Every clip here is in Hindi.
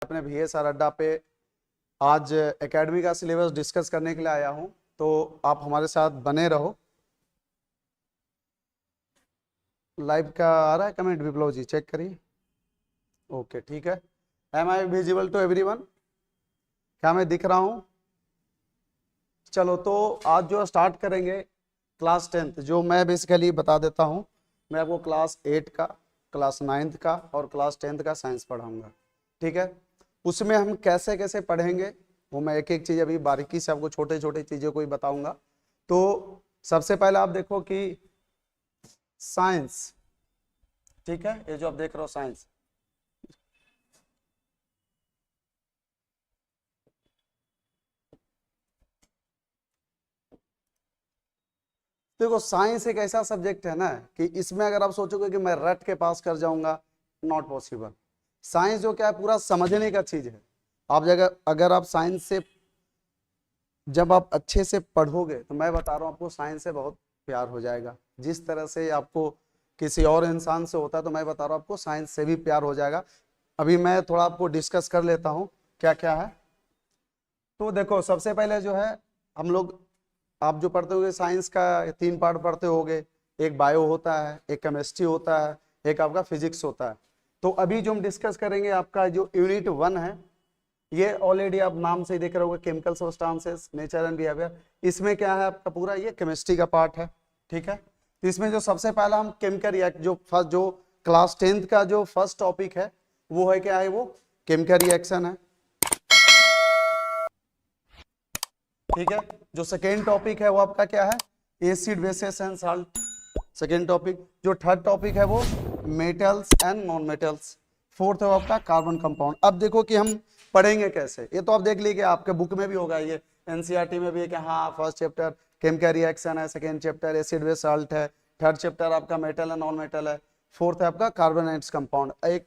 अपने VSR अड्डा पे आज एकेडमी का सिलेबस डिस्कस करने के लिए आया हूं, तो आप हमारे साथ बने रहो। लाइव का आ रहा है कमेंट विप्लव जी, चेक करिए। ओके ठीक है। Am I visible to everyone? क्या मैं दिख रहा हूं? चलो तो आज जो स्टार्ट करेंगे क्लास 10th, जो मैं बेसिकली बता देता हूं। मैं आपको क्लास 8 का, क्लास 9th का और क्लास 10th का साइंस पढ़ाऊंगा, ठीक है। उसमें हम कैसे कैसे पढ़ेंगे वो मैं एक एक चीज अभी बारीकी से आपको छोटे छोटे चीजों को ही बताऊंगा। तो सबसे पहले आप देखो कि साइंस, ठीक है, ये जो आप देख रहे हो साइंस, देखो साइंस एक ऐसा सब्जेक्ट है ना कि इसमें अगर आप सोचोगे कि मैं रट के पास कर जाऊंगा, नॉट पॉसिबल। साइंस जो क्या है, पूरा समझने का चीज है। आप जगह अगर आप साइंस से जब आप अच्छे से पढ़ोगे तो मैं बता रहा हूँ आपको साइंस से बहुत प्यार हो जाएगा। जिस तरह से आपको किसी और इंसान से होता है, तो मैं बता रहा हूँ आपको साइंस से भी प्यार हो जाएगा। अभी मैं थोड़ा आपको डिस्कस कर लेता हूँ क्या क्या है। तो देखो सबसे पहले जो है हम लोग, आप जो पढ़ते होगे साइंस का 3 पार्ट पढ़ते होगे। एक बायो होता है, एक केमिस्ट्री होता है, एक आपका फिजिक्स होता है। तो अभी जो हम डिस्कस करेंगे आपका जो यूनिट 1 है, ये ऑलरेडी आप नाम से ही देख रहे होगे, chemical substances, nature and behaviour. इसमें क्या है आपका पूरा ये केमिस्ट्री का पार्ट है, ठीक है। तो इसमें जो सबसे पहला हम केमिकल रिएक्ट, जो फर्स्ट जो क्लास 10th का जो फर्स्ट टॉपिक है वो है क्या है, वो केमिकल रिएक्शन है, ठीक है। जो सेकेंड टॉपिक है वो आपका क्या है, acid bases and salt, second topic. जो थर्ड टॉपिक है वो metals and non metals. Fourth है आपका कार्बन कंपाउंड। अब देखो कि हम पढ़ेंगे कैसे, ये तो आप देख लीजिए आपके बुक में भी होगा, ये एनसीईआरटी में भी है कि हाँ फर्स्ट चैप्टर केमिकल रिएक्शन है, second chapter acid base salt है, थर्ड चैप्टर आपका मेटल एंड नॉन मेटल है, फोर्थ है आपका कार्बन एंड कंपाउंड। एक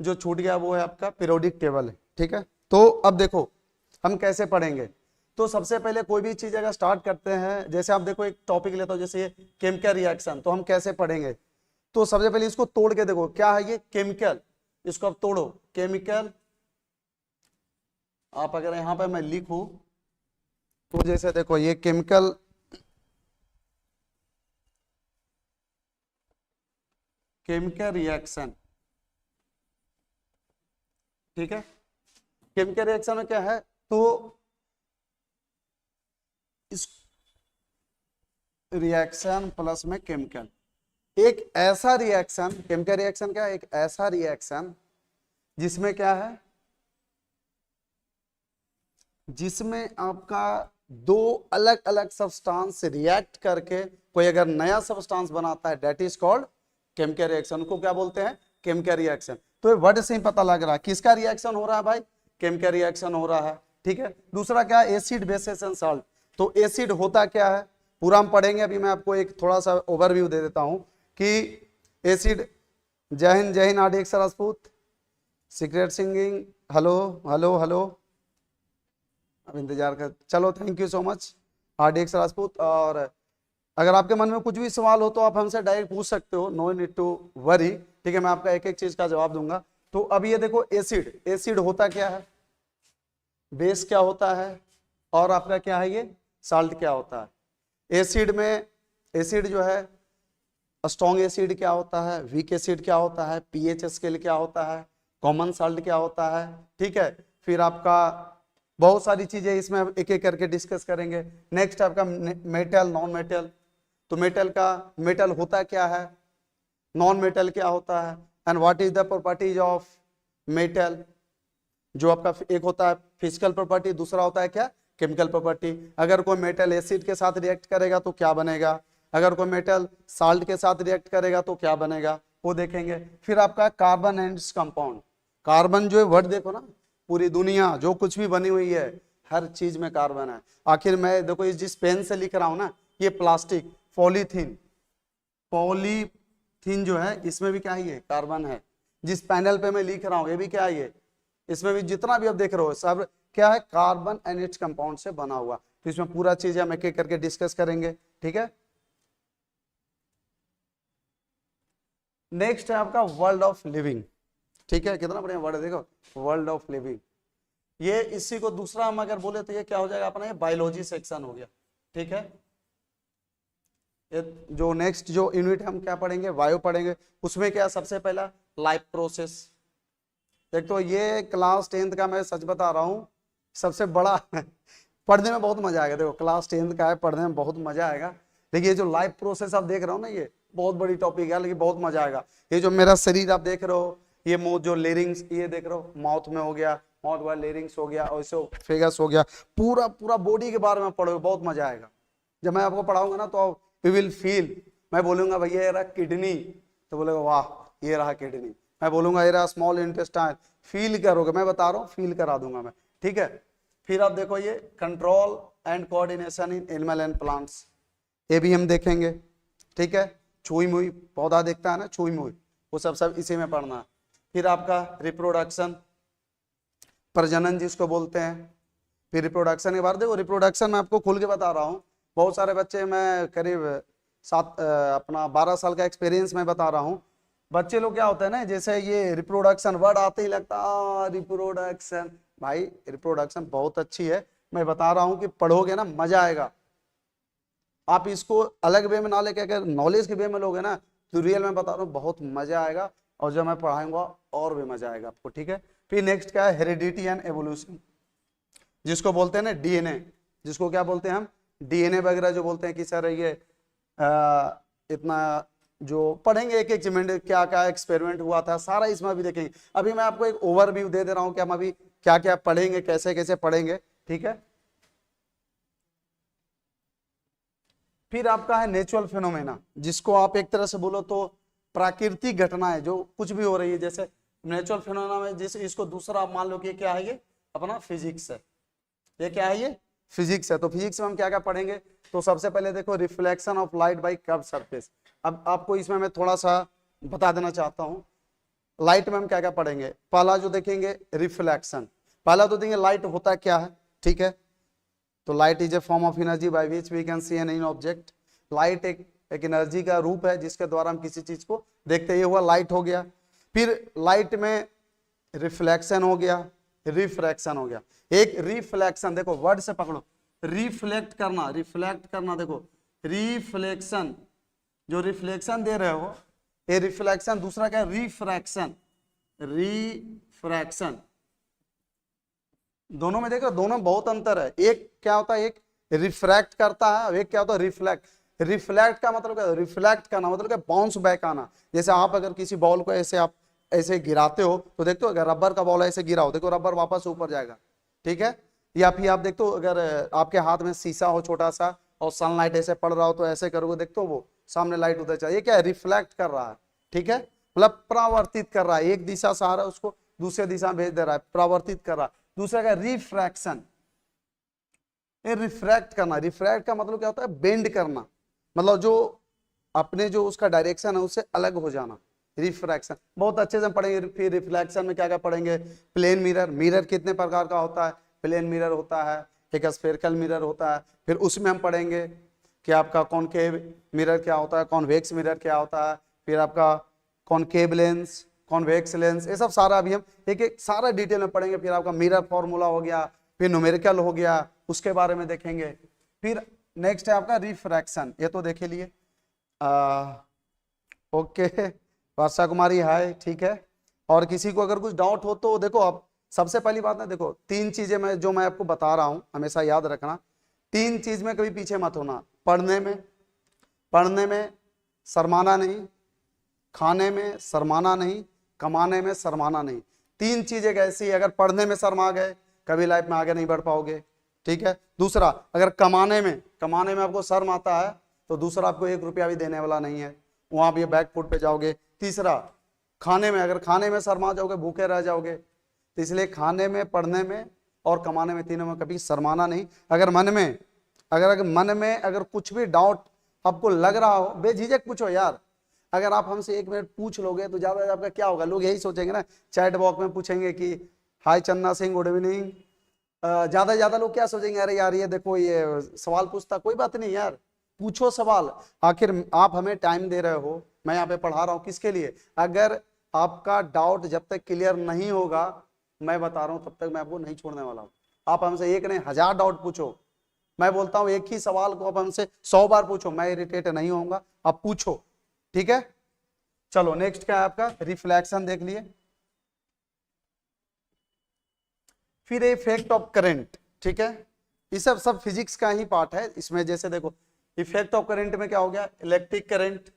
जो छूट गया वो है आपका पीरियोडिक टेबल है, ठीक है। तो अब देखो हम कैसे पढ़ेंगे। तो सबसे पहले कोई भी चीज अगर स्टार्ट करते हैं, जैसे आप देखो एक टॉपिक लेता हूं जैसे ये केमिकल रिएक्शन, तो हम कैसे पढ़ेंगे। तो सबसे पहले इसको तोड़ के देखो क्या है ये केमिकल, इसको आप तोड़ो। केमिकल, आप अगर यहां पे मैं लिखूं तो जैसे देखो ये केमिकल, केमिकल रिएक्शन, ठीक है। केमिकल रिएक्शन में क्या है, तो इस रिएक्शन प्लस में केमिकल, एक ऐसा रिएक्शन, केमिकल रिएक्शन क्या है, एक ऐसा रिएक्शन जिसमें क्या है, जिसमें आपका दो अलग अलग सब्सटेंस से रिएक्ट करके कोई अगर नया सब्सटेंस बनाता है, that is called chemical reaction. को क्या बोलते हैं, केमिकल रिएक्शन। तो ये वर्ड से ही पता लग रहा है किसका रिएक्शन हो रहा है भाई, केमिकल रिएक्शन हो रहा है, ठीक है। दूसरा क्या है, एसिड बेसेस एंड साल्ट। तो एसिड होता क्या है पूरा हम पढ़ेंगे। अभी मैं आपको एक थोड़ा सा ओवरव्यू दे देता हूं कि एसिड, जय Hind RDX Rajput, secret singing, hello hello hello, अब इंतजार कर, चलो thank you so much RDX Rajput. और अगर आपके मन में कुछ भी सवाल हो तो आप हमसे डायरेक्ट पूछ सकते हो, नो नीड टू वरी, ठीक है। मैं आपका एक एक चीज का जवाब दूंगा। तो अब ये देखो एसिड, एसिड होता क्या है, बेस क्या होता है, और आपका क्या है ये साल्ट क्या होता है। एसिड में, एसिड जो है स्ट्रॉन्ग एसिड क्या होता है, वीक एसिड क्या होता है, पीएच स्केल क्या होता है, कॉमन साल्ट क्या होता है, ठीक है। फिर आपका बहुत सारी चीजें इसमें एक एक करके डिस्कस करेंगे। नेक्स्ट आपका मेटल नॉन मेटल। तो मेटल का, मेटल होता क्या है, नॉन मेटल क्या होता है, and what is the properties of metal. जो आपका एक होता है फिजिकल प्रॉपर्टी, दूसरा होता है क्या, केमिकल प्रॉपर्टी। अगर कोई मेटल एसिड के साथ रिएक्ट करेगा तो क्या बनेगा, अगर कोई मेटल साल्ट के साथ रिएक्ट करेगा तो क्या बनेगा, वो देखेंगे। फिर आपका कार्बन एंड कंपाउंड। कार्बन जो है वर्ड देखो ना, पूरी दुनिया जो कुछ भी बनी हुई है हर चीज में कार्बन है। आखिर मैं देखो इस जिस पेन से लिख रहा हूं ना, ये प्लास्टिक पॉलीथीन, पॉलीथीन जो है इसमें भी क्या है, ये कार्बन है। जिस पैनल पे मैं लिख रहा हूं ये भी क्या है, ये इसमें भी जितना भी आप देख रहे हो सब क्या है, कार्बन एंड इट्स कंपाउंड से बना हुआ। तो इसमें पूरा चीज हम एक एक करके डिस्कस करेंगे, ठीक है। नेक्स्ट है आपका वर्ल्ड ऑफ लिविंग। ठीक है, कितना बढ़िया वर्ड है, देखो वर्ल्ड ऑफ लिविंग। ये इसी को दूसरा हम अगर बोले तो ये क्या हो जाएगा अपना, ये बायोलॉजी सेक्शन हो गया। ठीक है, ये जो नेक्स्ट जो यूनिट हम क्या पढ़ेंगे, बायो पढ़ेंगे। उसमें क्या सबसे पहला लाइफ प्रोसेस। देख तो ये क्लास 10th का मैं सच बता रहा हूँ सबसे बड़ा पढ़ने में बहुत मजा आएगा। देखो क्लास 10th का है, पढ़ने में बहुत मजा आएगा। लेकिन ये जो लाइफ प्रोसेस आप देख रहे हो ना, ये बहुत बड़ी टॉपिक है, लेकिन बहुत मजा आएगा। ये जो मेरा शरीर आप देख रहे हो, ये मुंह जो लेरिंग्स ये देख रहे हो, माउथ में हो गया, माउथ वाला लेरिंग्स हो गया, और इसे फेगस हो गया, पूरा पूरा बॉडी के बारे में पढ़ोगे, बहुत मजा आएगा। जब मैं आपको पढ़ाऊंगा ना तो यू विल फील। मैं बोलूंगा भैया ये रहा किडनी, तो बोलेगा वाह ये रहा किडनी। मैं बोलूंगा ये रहा स्मॉल इंटेस्टाइन, फील करोगे, मैं बता रहा हूँ फील करा दूंगा मैं। ठीक है, फिर आप देखो ये control and coordination in animal and plants, ये भी हम देखेंगे। ठीक है, छुई मुई पौधा देखता है ना, छुई मुई, वो सब इसी में पढ़ना है। फिर आपका रिप्रोडक्शन, प्रजनन जिसको बोलते हैं। फिर रिप्रोडक्शन के बाद देखो, रिप्रोडक्शन में आपको खुल के बता रहा हूँ, बहुत सारे बच्चे, मैं करीब 12 साल का एक्सपीरियंस में बता रहा हूँ। बच्चे लोग क्या होता है ना, जैसे ये रिप्रोडक्शन वर्ड आते ही लगता रिप्रोडक्शन। भाई रिप्रोडक्शन बहुत अच्छी है, मैं बता रहा हूँ कि पढ़ोगे ना मजा आएगा। आप इसको अलग वे में ना लेके अगर नॉलेज के वे में लोगे ना, तो रियल में बता रहा हूँ बहुत मजा आएगा, और जब मैं पढ़ाऊंगा और भी मजा आएगा आपको। ठीक है, फिर नेक्स्ट क्या है, हेरिडिटी एंड एवोल्यूशन, जिसको बोलते हैं ना डीएनए, जिसको क्या बोलते हैं हम, डीएनए वगैरह जो बोलते हैं कि सर ये इतना जो पढ़ेंगे एक एक में क्या क्या एक्सपेरिमेंट हुआ था सारा इसमें भी देखेंगे। अभी मैं आपको एक ओवरव्यू दे रहा हूं कि हम अभी क्या क्या पढ़ेंगे, कैसे कैसे पढ़ेंगे। ठीक है, फिर आपका है नेचुरल फिनोमेना, जिसको आप एक तरह से बोलो तो प्राकृतिक घटनाएं जो कुछ भी हो रही है, जैसे नेचुरल फिनोमेना में जैसे इसको दूसरा आप मान लो कि क्या है, ये अपना फिजिक्स है। ये क्या है, ये फिजिक्स है। तो फिजिक्स में हम क्या क्या पढ़ेंगे, तो सबसे पहले देखो reflection of light by curve surface. अब आपको इसमें मैं थोड़ा सा बता देना चाहता हूँ, लाइट में हम क्या क्या पढ़ेंगे। पहला जो देखेंगे रिफ्लेक्शन, पहला तो देखेंगे लाइट होता क्या है। ठीक है, तो light is a form of energy by which we can see an object. Light एक एनर्जी का रूप है जिसके द्वारा हम किसी चीज को देखते हैं, ये हुआ लाइट हो गया। फिर लाइट में रिफ्लेक्शन हो गया, रिफ्रैक्शन हो गया। एक रिफ्लेक्शन, देखो वर्ड से पकड़ो, रिफ्लेक्ट करना, रिफ्लेक्ट करना, देखो रिफ्लेक्शन, जो रिफ्लेक्शन दे रहे हो ये रिफ्लेक्शन। दूसरा क्या है, रिफ्रैक्शन, रिफ्रैक्शन। दोनों में देखो, दोनों में बहुत अंतर है। एक क्या होता है, एक रिफ्रैक्ट करता है, एक क्या होता है रिफ्लेक्ट। रिफ्लेक्ट का मतलब क्या, रिफ्लेक्ट करना मतलब क्या, बाउंस बैक आना। जैसे आप अगर किसी बॉल को ऐसे आप ऐसे गिराते हो तो देखते हो, अगर रबर का बॉल ऐसे गिरा हो, देखो रबर वापस ऊपर जाएगा। ठीक है, या फिर आप देखते हो अगर आपके हाथ में शीशा हो छोटा सा और सनलाइट ऐसे पड़ रहा हो तो ऐसे करोगे, देखते हो वो सामने लाइट उधर चाहिए, क्या है, रिफ्लेक्ट कर रहा है। ठीक है, मतलब परावर्तित कर रहा है, एक दिशा से आ रहा है उसको दूसरे दिशा में भेज दे रहा है, परावर्तित कर रहा है। दूसरा क्या, रिफ्रैक्शन, रिफ्रैक्ट करना। रिफ्रैक्ट का मतलब क्या होता है, बेंड करना, मतलब जो अपने जो उसका डायरेक्शन है उससे अलग हो जाना, रिफ्रैक्शन। बहुत अच्छे से हम पढ़ेंगे। फिर रिफ्लेक्शन में क्या क्या पढ़ेंगे, प्लेन मिरर। मिरर कितने प्रकार का होता है, प्लेन मिरर होता है, एक स्फेरिकल मिरर होता है। फिर उसमें हम पढ़ेंगे कि आपका कॉनकेव मिरर क्या होता है, कॉन्वेक्स मिरर क्या होता है, फिर आपका कॉनकेव लेंस, कॉन्वेक्स लेंस, ये सब सारा अभी हम एक एक सारा डिटेल में पढ़ेंगे। फिर आपका मिरर फॉर्मूला हो गया, फिर न्यूमेरिकल हो गया, उसके बारे में देखेंगे। फिर नेक्स्ट है आपका रिफ्रैक्शन, ये तो देखे लिए। ओके, वर्षा कुमारी हाय, ठीक है। और किसी को अगर कुछ डाउट हो तो देखो, आप सबसे पहली बात ना, देखो 3 चीजें मैं जो मैं आपको बता रहा हूं हमेशा याद रखना, 3 चीज में कभी पीछे मत होना। पढ़ने में शर्माना नहीं, खाने में शर्माना नहीं, कमाने में शर्माना नहीं। 3 चीजें ऐसी, अगर पढ़ने में शर्मा गए कभी लाइफ में आगे नहीं बढ़ पाओगे। ठीक है, दूसरा अगर कमाने में आपको शर्म आता है तो दूसरा आपको 1 रुपया भी देने वाला नहीं है, वहां भी बैक फुट पे जाओगे। तीसरा खाने में, अगर खाने में शर्मा जाओगे भूखे रह जाओगे। तो इसलिए खाने में, पढ़ने में और कमाने में, तीनों में कभी शर्माना नहीं। अगर मन में अगर कुछ भी डाउट आपको लग रहा हो, बेझिझक पूछो यार। अगर आप हमसे 1 मिनट पूछ लोगे तो ज्यादा आपका क्या होगा, लोग यही सोचेंगे ना, चैट बॉक्स में पूछेंगे कि हाय चन्ना सिंह गुड इवनिंग। ज्यादा से ज्यादा लोग क्या सोचेंगे, अरे यार ये देखो ये सवाल पूछता। कोई बात नहीं यार, पूछो सवाल। आखिर आप हमें टाइम दे रहे हो, मैं यहाँ पे पढ़ा रहा हूँ किसके लिए, अगर आपका डाउट जब तक क्लियर नहीं होगा, मैं बता रहा हूं, तब तक मैं आपको नहीं छोड़ने वाला हूं। आप हमसे एक नहीं 1000 डाउट पूछो, मैं बोलता हूं एक ही सवाल को आप हमसे 100 बार पूछो, मैं इरिटेट नहीं होऊंगा, आप पूछो, ठीक है। चलो नेक्स्ट क्या है आपका, रिफ्लेक्शन देख लिए, फिर इफेक्ट ऑफ करंट, ठीक है। ये सब फिजिक्स का ही पार्ट है इसमें। जैसे देखो इफेक्ट ऑफ करंट में क्या हो गया, इलेक्ट्रिक करंट,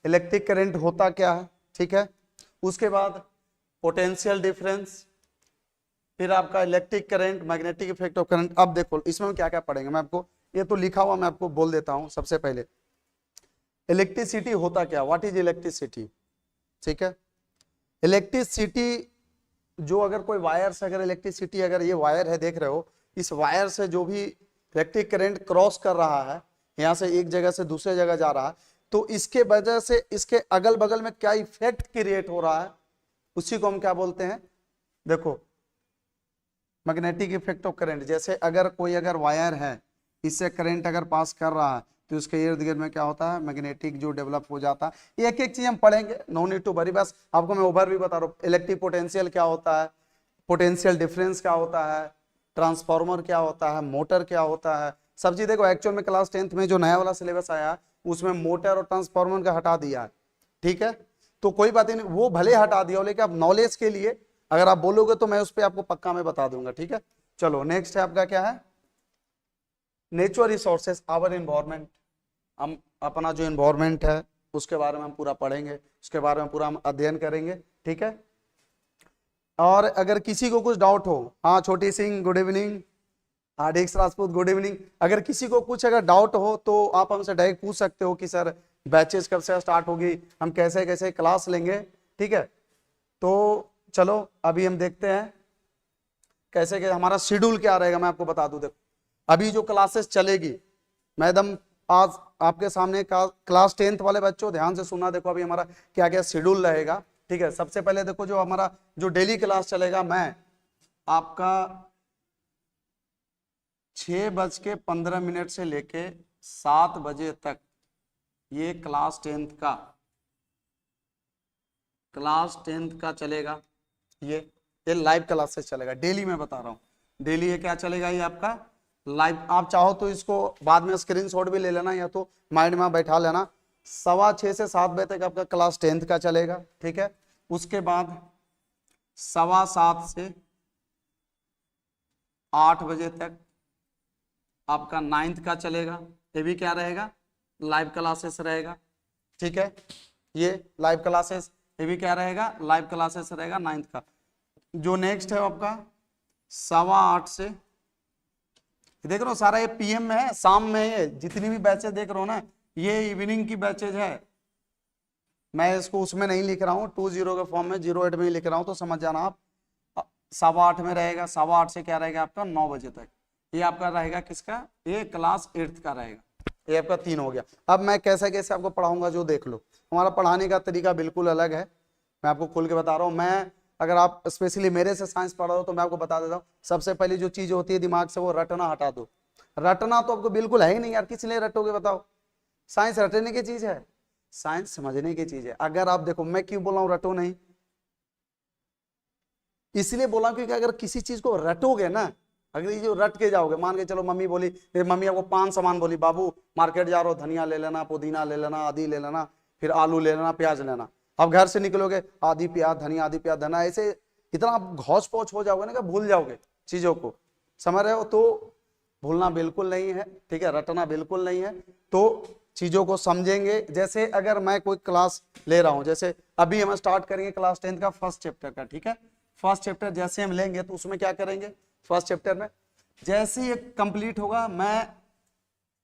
इलेक्ट्रिक करंट होता क्या है, ठीक है। उसके बाद पोटेंशियल डिफरेंस, फिर आपका electric current, magnetic effect of current. अब देखो इसमें क्या क्या पढ़ेंगे, मैं आपको ये तो लिखा हुआ मैं आपको बोल देता हूं। सबसे पहले इलेक्ट्रिसिटी होता क्या, व्हाट इज इलेक्ट्रिसिटी, ठीक है। इलेक्ट्रिसिटी जो अगर कोई वायर से, अगर इलेक्ट्रिसिटी, अगर ये वायर है देख रहे हो, इस वायर से जो भी इलेक्ट्रिक करंट क्रॉस कर रहा है, यहां से एक जगह से दूसरे जगह जा रहा है, तो इसके वजह से इसके अगल बगल में क्या इफेक्ट क्रिएट हो रहा है, उसी को हम क्या बोलते हैं, देखो मैग्नेटिक इफेक्ट ऑफ करंट। जैसे अगर कोई अगर वायर है, इससे करंट अगर पास कर रहा है, तो उसके इर्द गिर्द में क्या होता है, मैग्नेटिक जो डेवलप हो जाता है। एक एक चीज हम पढ़ेंगे, नो नीड टू वरी, बस आपको मैं ओवर भी बता रहा हूँ। इलेक्ट्रिक पोटेंशियल क्या होता है, पोटेंशियल डिफरेंस क्या होता है, ट्रांसफार्मर क्या होता है, मोटर क्या होता है, सब चीज देखो। एक्चुअल में क्लास 10th में जो नया वाला सिलेबस आया उसमें मोटर और ट्रांसफार्मर का हटा दिया है, ठीक है। तो कोई बात नहीं, वो भले हटा दिया हो, लेकिन आप नॉलेज के लिए अगर आप बोलोगे तो मैं उस पर आपको पक्का मैं बता दूंगा, ठीक है। चलो नेक्स्ट है आपका क्या है, नेचुरल रिसोर्सेस, आवर एनवायरनमेंट। हम अपना जो एनवायरनमेंट है उसके बारे में हम पूरा पढ़ेंगे, उसके बारे में पूरा हम अध्ययन करेंगे, ठीक है। और अगर किसी को कुछ डाउट हो, हाँ छोटी सिंह गुड इवनिंग, हार्दिक राजपूत गुड इवनिंग, अगर किसी को कुछ अगर डाउट हो तो आप हमसे डायरेक्ट पूछ सकते हो कि सर बैचेस कब से स्टार्ट होगी, हम कैसे कैसे क्लास लेंगे, ठीक है। तो चलो अभी हम देखते हैं कैसे कैसे हमारा शेड्यूल क्या रहेगा, मैं आपको बता दूं। देखो अभी जो क्लासेस चलेगी, मैडम आज आपके सामने क्लास 10th वाले बच्चों ध्यान से सुनना, देखो अभी हमारा क्या क्या शेड्यूल रहेगा, ठीक है। सबसे पहले देखो जो हमारा जो डेली क्लास चलेगा, मैं आपका 6:15 से लेके 7 बजे तक ये क्लास 10th का चलेगा। ये लाइव क्लासेस चलेगा, डेली मैं बता रहा हूँ, डेली ये क्या चलेगा, ये आपका लाइव। आप चाहो तो इसको बाद में स्क्रीनशॉट भी ले लेना, या तो माइंड में बैठा लेना। 6:15 से 7 बजे तक आपका क्लास 10th का चलेगा, ठीक है। उसके बाद 7:15 से 8 बजे तक आपका 9th का चलेगा, ये भी क्या रहेगा, लाइव क्लासेस रहेगा, ठीक है। ये लाइव क्लासेस, ये भी क्या रहेगा, लाइव क्लासेस रहेगा 9th का। जो नेक्स्ट है आपका 8:15 से, देख रहे हो सारा ये पीएम में है, शाम में है, जितनी भी बैचेज देख रहे हो ना, ये इवनिंग की बैचेज है। मैं इसको उसमें नहीं लिख रहा हूँ 20 के फॉर्म में, 08 में ही लिख रहा हूँ, तो समझ जाना आप। 8:15 में रहेगा, 8:15 से क्या रहेगा आपका 9 बजे तक, ये आपका रहेगा किसका, ये क्लास 8th का रहेगा। ये आपका 3 हो गया। अब मैं कैसे कैसे आपको पढ़ाऊंगा, जो देख लो हमारा पढ़ाने का तरीका बिल्कुल अलग है, मैं आपको खोल के बता रहा हूँ। मैं अगर आप स्पेशली मेरे से साइंस पढ़ रहे हो तो मैं आपको बता देता हूँ, सबसे पहली जो चीज होती है दिमाग से, वो रटना हटा दो। रटना तो आपको बिल्कुल है ही नहीं यार, किस लिए रटोगे बताओ। साइंस रटने की चीज है, साइंस समझने की चीज है। अगर आप देखो मैं क्यों बोला हूँ रटो नहीं, इसलिए बोला क्योंकि अगर किसी चीज को रटोगे ना, अगर ये जो रट के जाओगे, मान के चलो मम्मी बोली, मम्मी आपको 5 सामान बोली, बाबू मार्केट जा रहा हो, धनिया ले लेना, पुदीना ले लेना, आदि ले लेना, फिर आलू ले लेना, प्याज लेना। अब घर से निकलोगे, आदि प्याज धनिया, आदि प्याज धनिया, ऐसे इतना आप घौच पौच हो जाओगे ना कि भूल जाओगे चीजों को, समझ रहे हो। तो भूलना बिल्कुल नहीं है, ठीक है, रटना बिल्कुल नहीं है। तो चीजों को समझेंगे। जैसे अगर मैं कोई क्लास ले रहा हूं, जैसे अभी हम स्टार्ट करेंगे क्लास 10th का फर्स्ट चैप्टर का, ठीक है। फर्स्ट चैप्टर जैसे हम लेंगे तो उसमें क्या करेंगे, फर्स्ट चैप्टर में जैसे ही कंप्लीट होगा, मैं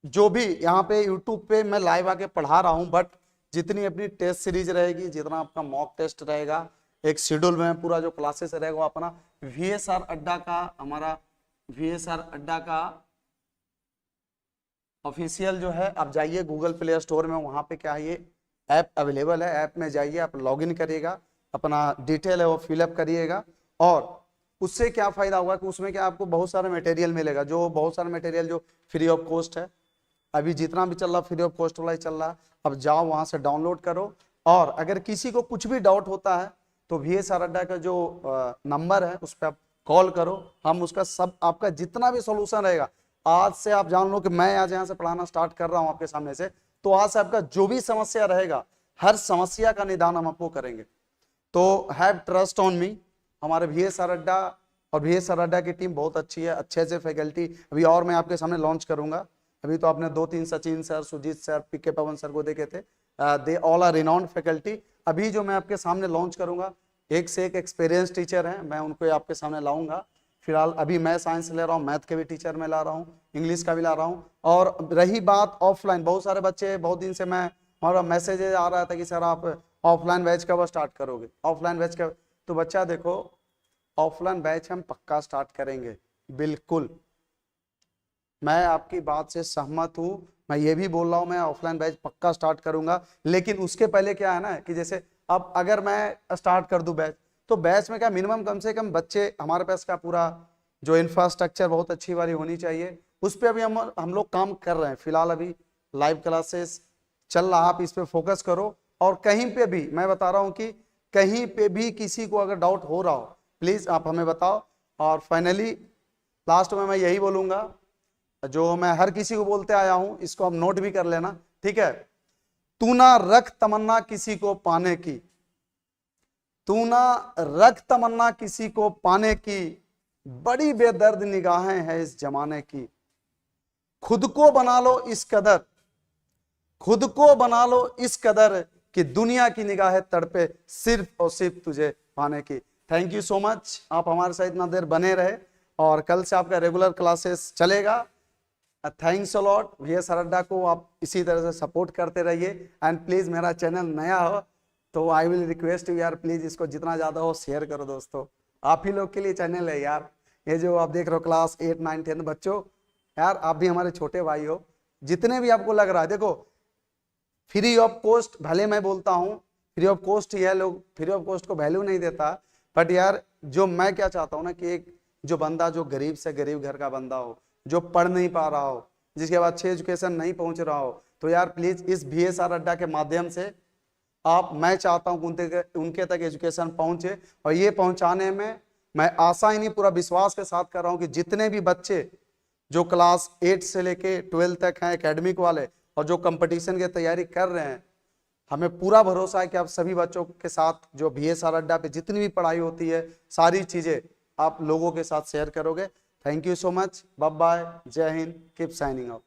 जो भी यहाँ पे यूट्यूब पे मैं लाइव आके पढ़ा रहा हूँ, बट जितनी अपनी टेस्ट सीरीज रहेगी, जितना आपका मॉक टेस्ट रहेगा, एक शेड्यूल में पूरा जो क्लासेस रहेगा, वो अपना VSR अड्डा का, हमारा VSR अड्डा का ऑफिशियल जो है, आप जाइए गूगल प्ले स्टोर में, वहां पे क्या है, ये ऐप अवेलेबल है। ऐप में जाइए, आप लॉगिन करिएगा, अपना डिटेल है वो फिलअप करिएगा, और उससे क्या फायदा होगा कि उसमें क्या आपको बहुत सारा मटेरियल मिलेगा, जो बहुत सारा मटेरियल जो फ्री ऑफ कॉस्ट है। अभी जितना भी चल रहा फ्री ऑफ कॉस्ट वाला ही चल रहा है। अब जाओ वहां से डाउनलोड करो और अगर किसी को कुछ भी डाउट होता है तो VS अड्डा का जो नंबर है उस पर आप कॉल करो, हम उसका सब आपका जितना भी सॉल्यूशन रहेगा, आज से आप जान लो कि मैं आज यहाँ से पढ़ाना स्टार्ट कर रहा हूँ आपके सामने से, तो आज से आपका जो भी समस्या रहेगा हर समस्या का निदान हम आपको करेंगे। तो हैव ट्रस्ट ऑन मी। हमारे VS अड्डा और VS अड्डा की टीम बहुत अच्छी है, अच्छे से फैकल्टी अभी और मैं आपके सामने लॉन्च करूंगा। अभी तो आपने 2-3 Sachin sir, Sujit sir, PK Pawan sir को देखे थे, they all are renowned faculty. अभी जो मैं आपके सामने लॉन्च करूंगा एक से एक एक्सपीरियंस टीचर हैं, मैं उनको आपके सामने लाऊंगा। फिलहाल अभी मैं साइंस ले रहा हूँ, मैथ के भी टीचर मैं ला रहा हूँ, इंग्लिश का भी ला रहा हूँ। और रही बात ऑफलाइन, बहुत सारे बच्चे बहुत दिन से मैं हमारा मैसेज आ रहा था कि सर आप ऑफलाइन बैच कब स्टार्ट करोगे, ऑफलाइन बैच कब। तो बच्चा देखो, ऑफलाइन बैच हम पक्का स्टार्ट करेंगे, बिल्कुल मैं आपकी बात से सहमत हूं। मैं ये भी बोल रहा हूं मैं ऑफलाइन बैच पक्का स्टार्ट करूंगा, लेकिन उसके पहले क्या है ना कि जैसे अब अगर मैं स्टार्ट कर दूं बैच, तो बैच में क्या मिनिमम कम से कम बच्चे, हमारे पास का पूरा जो इंफ्रास्ट्रक्चर बहुत अच्छी वाली होनी चाहिए, उस पर अभी हम लोग काम कर रहे हैं। फिलहाल अभी लाइव क्लासेस चल रहा, आप इस पर फोकस करो। और कहीं पे भी मैं बता रहा हूं कि कहीं पे भी किसी को अगर डाउट हो रहा हो प्लीज आप हमें बताओ। और फाइनली लास्ट में मैं यही बोलूंगा जो मैं हर किसी को बोलते आया हूं, इसको हम नोट भी कर लेना, ठीक है। तू ना रख तमन्ना किसी को पाने की, तू ना रख तमन्ना किसी को पाने की, बड़ी बेदर्द निगाहें हैं इस जमाने की। खुद को बना लो इस कदर, खुद को बना लो इस कदर कि दुनिया की निगाहें तड़पे सिर्फ और सिर्फ तुझे पाने की। थैंक यू सो मच, आप हमारे साथ इतना देर बने रहे और कल से आपका रेगुलर क्लासेस चलेगा। Thanks a lot. VS अड्डा को आप इसी तरह से सपोर्ट करते रहिए। एंड प्लीज मेरा चैनल नया हो तो आई विल रिक्वेस्ट यू यार, प्लीज इसको जितना ज्यादा हो शेयर करो दोस्तों, आप ही लोग के लिए चैनल है यार। ये जो आप देख रहे हो क्लास 8, 9, 10 बच्चों, यार आप भी हमारे छोटे भाई हो। जितने भी आपको लग रहा है, देखो फ्री ऑफ कॉस्ट, भले मैं बोलता हूँ फ्री ऑफ कॉस्ट ही है, लोग फ्री ऑफ कॉस्ट को वैल्यू नहीं देता, बट यार जो मैं क्या चाहता हूँ ना कि एक जो बंदा जो गरीब से गरीब घर का बंदा हो, जो पढ़ नहीं पा रहा हो, जिसके बाद अच्छे एजुकेशन नहीं पहुंच रहा हो, तो यार प्लीज इस VS अड्डा के माध्यम से आप, मैं चाहता हूं उनके तक एजुकेशन पहुंचे। और ये पहुंचाने में मैं आशा ही नहीं पूरा विश्वास के साथ कर रहा हूं कि जितने भी बच्चे जो क्लास 8 से लेके 12 तक हैं एकेडमिक वाले और जो कंपटीशन की तैयारी कर रहे हैं, हमें पूरा भरोसा है कि आप सभी बच्चों के साथ जो VS अड्डा पे जितनी भी पढ़ाई होती है सारी चीजें आप लोगों के साथ शेयर करोगे। Thank you so much, bye bye, जय हिंद, कीप साइनिंग ऑफ।